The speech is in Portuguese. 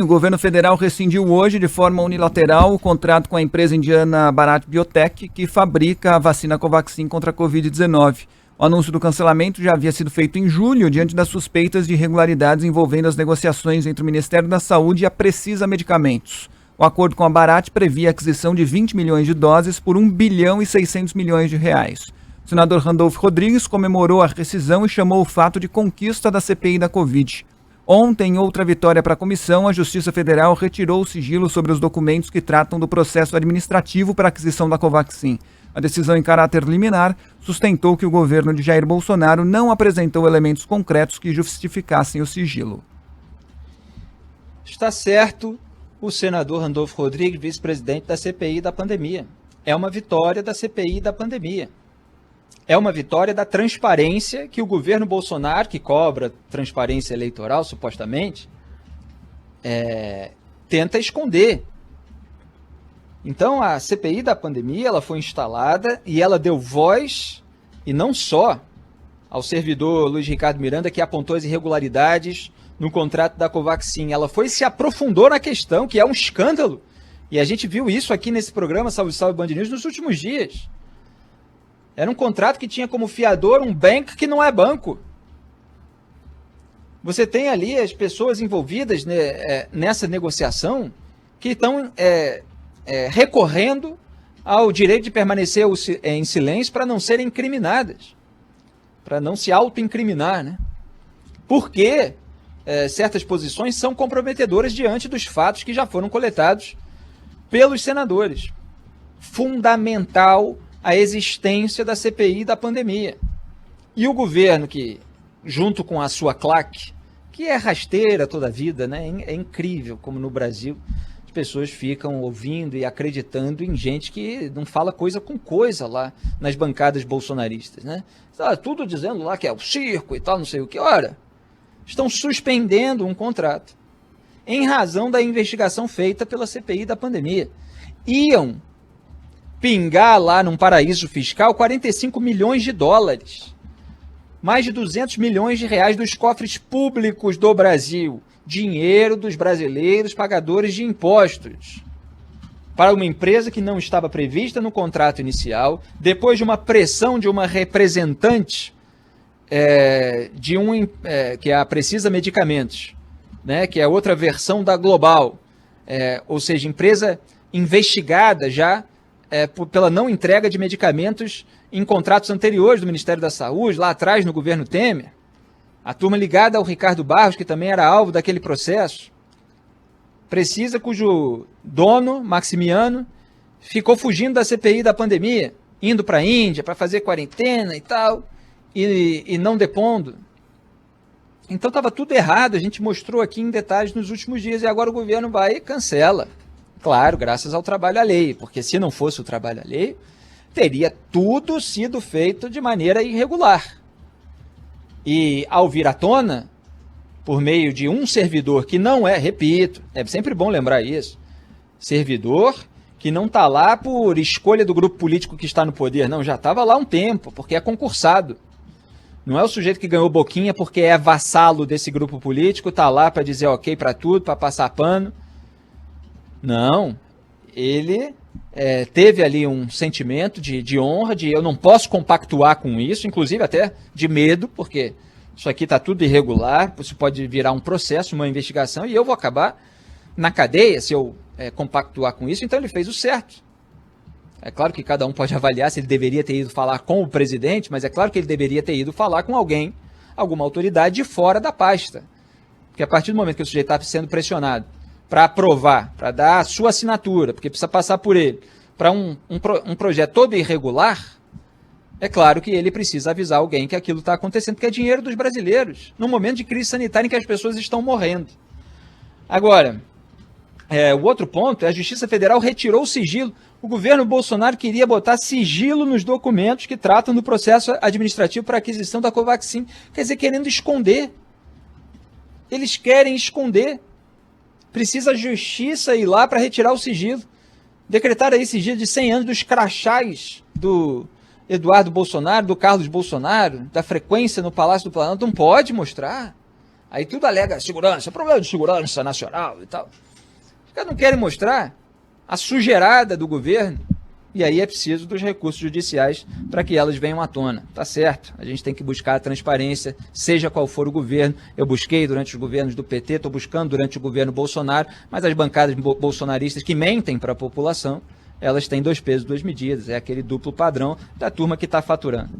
O governo federal rescindiu hoje, de forma unilateral, o contrato com a empresa indiana Bharat Biotech, que fabrica a vacina Covaxin contra a Covid-19. O anúncio do cancelamento já havia sido feito em julho, diante das suspeitas de irregularidades envolvendo as negociações entre o Ministério da Saúde e a Precisa Medicamentos. O acordo com a Bharat previa a aquisição de 20 milhões de doses por 1 bilhão e 600 milhões de reais. O senador Randolfo Rodrigues comemorou a rescisão e chamou o fato de conquista da CPI da Covid. Ontem, outra vitória para a comissão, a Justiça Federal retirou o sigilo sobre os documentos que tratam do processo administrativo para a aquisição da Covaxin. A decisão em caráter liminar sustentou que o governo de Jair Bolsonaro não apresentou elementos concretos que justificassem o sigilo. Está certo o senador Randolfo Rodrigues, vice-presidente da CPI da pandemia. É uma vitória da CPI da pandemia. É uma vitória da transparência que o governo Bolsonaro, que cobra transparência eleitoral, supostamente, tenta esconder. Então, a CPI da pandemia ela foi instalada e ela deu voz, e não só, ao servidor Luiz Ricardo Miranda, que apontou as irregularidades no contrato da Covaxin. Ela se aprofundou na questão, que é um escândalo. E a gente viu isso aqui nesse programa Salve Salve Band News nos últimos dias. Era um contrato que tinha como fiador um banco que não é banco. Você tem ali as pessoas envolvidas nessa negociação que estão recorrendo ao direito de permanecer em silêncio para não serem incriminadas, para não se auto-incriminar, né? Porque certas posições são comprometedoras diante dos fatos que já foram coletados pelos senadores. Fundamental a existência da CPI da pandemia. E o governo que, junto com a sua claque, que é rasteira toda a vida, né? É incrível como no Brasil as pessoas ficam ouvindo e acreditando em gente que não fala coisa com coisa lá nas bancadas bolsonaristas, né? Tudo dizendo lá que é o circo e tal, não sei o que. Ora, estão suspendendo um contrato em razão da investigação feita pela CPI da pandemia. Iam pingar lá num paraíso fiscal 45 milhões de dólares. Mais de 200 milhões de reais dos cofres públicos do Brasil. Dinheiro dos brasileiros pagadores de impostos. Para uma empresa que não estava prevista no contrato inicial, depois de uma pressão de uma representante que é a Precisa Medicamentos, né, que é outra versão da Global, ou seja, empresa investigada já pela não entrega de medicamentos em contratos anteriores do Ministério da Saúde, lá atrás no governo Temer. A turma ligada ao Ricardo Barros, que também era alvo daquele processo. Precisa, cujo dono, Maximiano, ficou fugindo da CPI da pandemia, indo para a Índia para fazer quarentena e tal, e não depondo. Então estava tudo errado, a gente mostrou aqui em detalhes nos últimos dias, e agora o governo vai e cancela. Claro, graças ao trabalho alheio, porque se não fosse o trabalho alheio, teria tudo sido feito de maneira irregular. E ao vir à tona, por meio de um servidor que não repito, é sempre bom lembrar isso, servidor que não está lá por escolha do grupo político que está no poder, não, já estava lá há um tempo, porque é concursado. Não é o sujeito que ganhou boquinha porque é vassalo desse grupo político, está lá para dizer ok para tudo, para passar pano. Não, ele teve ali um sentimento de honra, de eu não posso compactuar com isso, inclusive até de medo, porque isso aqui está tudo irregular, isso pode virar um processo, uma investigação, e eu vou acabar na cadeia se eu compactuar com isso. Então ele fez o certo. É claro que cada um pode avaliar se ele deveria ter ido falar com o presidente, mas é claro que ele deveria ter ido falar com alguém, alguma autoridade de fora da pasta. Porque a partir do momento que o sujeito está sendo pressionado para aprovar, para dar a sua assinatura, porque precisa passar por ele, para um projeto todo irregular, é claro que ele precisa avisar alguém que aquilo está acontecendo, porque é dinheiro dos brasileiros, num momento de crise sanitária em que as pessoas estão morrendo. Agora, o outro ponto é a Justiça Federal retirou o sigilo. O governo Bolsonaro queria botar sigilo nos documentos que tratam do processo administrativo para aquisição da Covaxin, quer dizer, querendo esconder. Eles querem esconder. Precisa a justiça ir lá para retirar o sigilo. Decretar aí sigilo de 100 anos dos crachás do Eduardo Bolsonaro, do Carlos Bolsonaro, da frequência no Palácio do Planalto. Não pode mostrar. Aí tudo alega segurança, problema de segurança nacional e tal. Os caras não querem mostrar a sujeirada do governo, e aí é preciso dos recursos judiciais para que elas venham à tona. Tá certo, a gente tem que buscar a transparência, seja qual for o governo. Eu busquei durante os governos do PT, estou buscando durante o governo Bolsonaro, mas as bancadas bolsonaristas que mentem para a população, elas têm 2 pesos, 2 medidas, é aquele duplo padrão da turma que está faturando.